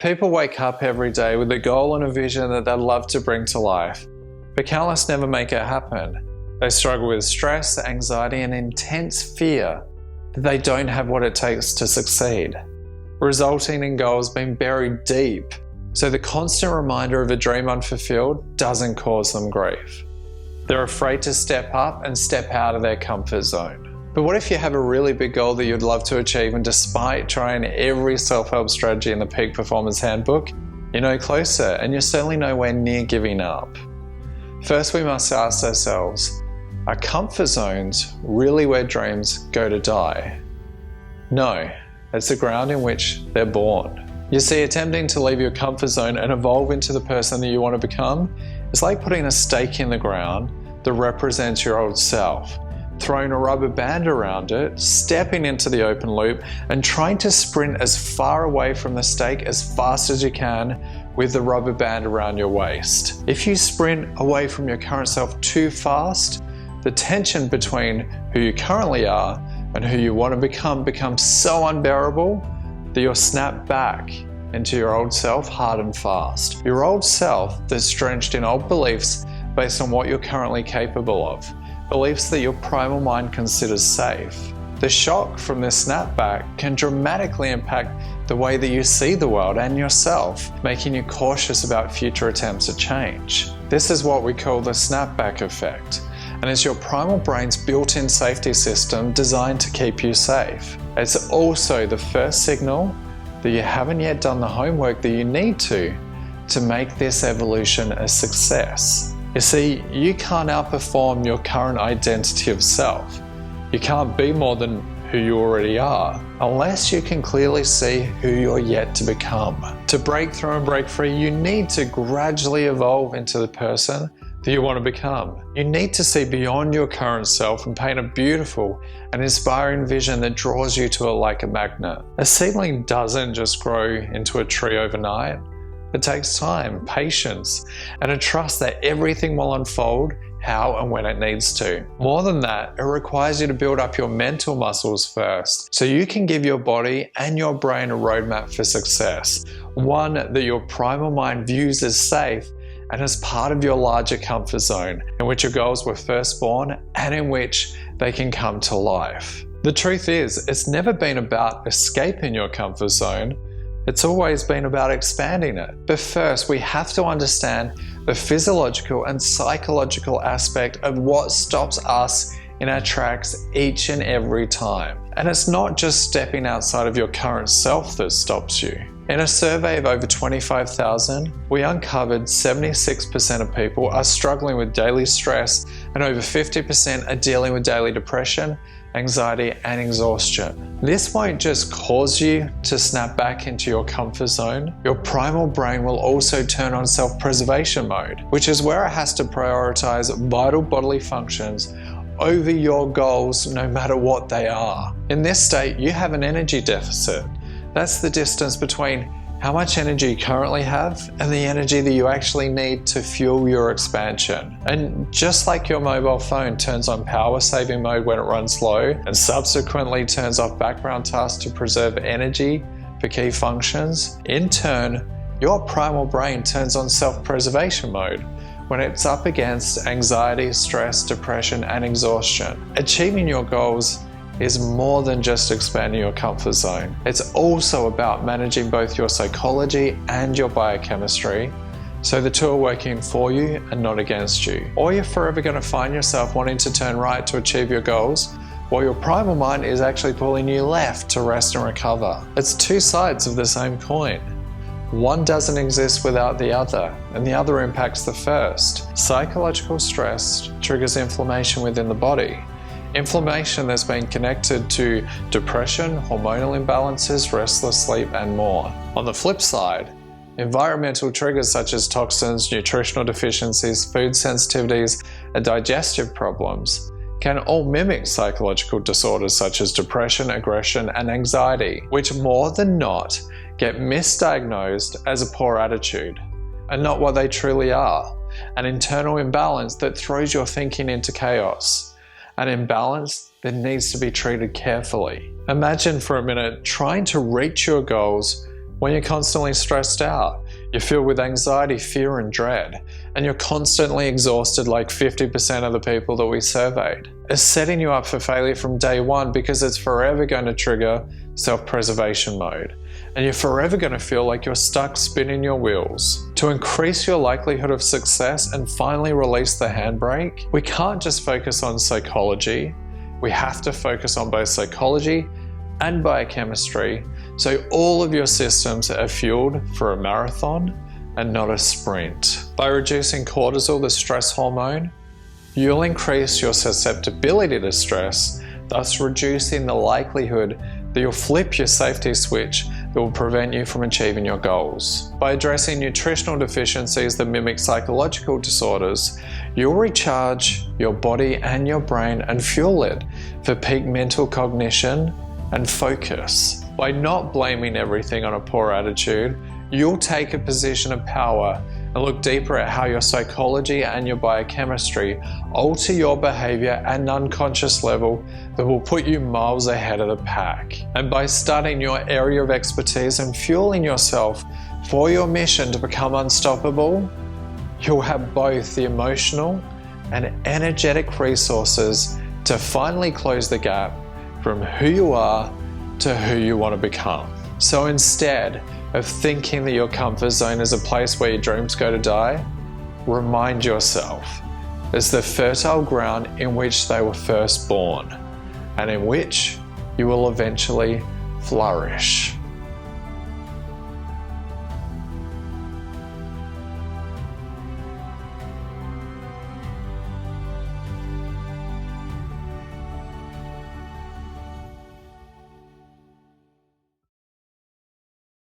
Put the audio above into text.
People wake up every day with a goal and a vision that they'd love to bring to life, but countless never make it happen. They struggle with stress, anxiety, and intense fear that they don't have what it takes to succeed, resulting in goals being buried deep, so the constant reminder of a dream unfulfilled doesn't cause them grief. They're afraid to step up and step out of their comfort zone. But what if you have a really big goal that you'd love to achieve, and despite trying every self-help strategy in the Peak Performance Handbook, you're no closer and you're certainly nowhere near giving up? First, we must ask ourselves, are comfort zones really where dreams go to die? No, it's the ground in which they're born. You see, attempting to leave your comfort zone and evolve into the person that you want to become is like putting a stake in the ground that represents your old self, throwing a rubber band around it, stepping into the open loop, and trying to sprint as far away from the stake as fast as you can with the rubber band around your waist. If you sprint away from your current self too fast, the tension between who you currently are and who you want to become becomes so unbearable that you'll snap back into your old self hard and fast. Your old self that's drenched in old beliefs based on what you're currently capable of. Beliefs that your primal mind considers safe. The shock from this snapback can dramatically impact the way that you see the world and yourself, making you cautious about future attempts at change. This is what we call the snapback effect, and it's your primal brain's built-in safety system designed to keep you safe. It's also the first signal that you haven't yet done the homework that you need to make this evolution a success. You see, you can't outperform your current identity of self. You can't be more than who you already are unless you can clearly see who you're yet to become. To break through and break free, you need to gradually evolve into the person that you want to become. You need to see beyond your current self and paint a beautiful and inspiring vision that draws you to it like a magnet. A seedling doesn't just grow into a tree overnight. It takes time, patience, and a trust that everything will unfold how and when it needs to. More than that, it requires you to build up your mental muscles first, so you can give your body and your brain a roadmap for success, one that your primal mind views as safe and as part of your larger comfort zone, in which your goals were first born and in which they can come to life. The truth is, it's never been about escaping your comfort zone. It's always been about expanding it. But first, we have to understand the physiological and psychological aspect of what stops us in our tracks each and every time. And it's not just stepping outside of your current self that stops you. In a survey of over 25,000, we uncovered 76% of people are struggling with daily stress, and over 50% are dealing with daily depression, anxiety, and exhaustion. This won't just cause you to snap back into your comfort zone. Your primal brain will also turn on self-preservation mode, which is where it has to prioritize vital bodily functions over your goals, no matter what they are. In this state, you have an energy deficit. That's the distance between how much energy you currently have and the energy that you actually need to fuel your expansion. And just like your mobile phone turns on power saving mode when it runs low and subsequently turns off background tasks to preserve energy for key functions, in turn, your primal brain turns on self-preservation mode when it's up against anxiety, stress, depression, and exhaustion. Achieving your goals is more than just expanding your comfort zone. It's also about managing both your psychology and your biochemistry, so the two are working for you and not against you. Or you're forever going to find yourself wanting to turn right to achieve your goals, while your primal mind is actually pulling you left to rest and recover. It's two sides of the same coin. One doesn't exist without the other, and the other impacts the first. Psychological stress triggers inflammation within the body. Inflammation that's been connected to depression, hormonal imbalances, restless sleep, and more. On the flip side, environmental triggers such as toxins, nutritional deficiencies, food sensitivities, and digestive problems can all mimic psychological disorders such as depression, aggression, and anxiety, which more than not get misdiagnosed as a poor attitude, and not what they truly are, an internal imbalance that throws your thinking into chaos. An imbalance that needs to be treated carefully. Imagine for a minute trying to reach your goals When you're constantly stressed out, you're filled with anxiety, fear, and dread, and you're constantly exhausted like 50% of the people that we surveyed. It's setting you up for failure from day one because it's forever going to trigger self-preservation mode, and you're forever going to feel like you're stuck spinning your wheels. To increase your likelihood of success and finally release the handbrake, we can't just focus on psychology. We have to focus on both psychology and biochemistry, so all of your systems are fueled for a marathon and not a sprint. By reducing cortisol, the stress hormone, you'll increase your susceptibility to stress, thus reducing the likelihood that you'll flip your safety switch that will prevent you from achieving your goals. By addressing nutritional deficiencies that mimic psychological disorders, you'll recharge your body and your brain and fuel it for peak mental cognition and focus. By not blaming everything on a poor attitude, you'll take a position of power and look deeper at how your psychology and your biochemistry alter your behavior at an unconscious level that will put you miles ahead of the pack. And by studying your area of expertise and fueling yourself for your mission to become unstoppable, you'll have both the emotional and energetic resources to finally close the gap from who you are to who you want to become. So instead of thinking that your comfort zone is a place where your dreams go to die, remind yourself it's the fertile ground in which they were first born and in which you will eventually flourish.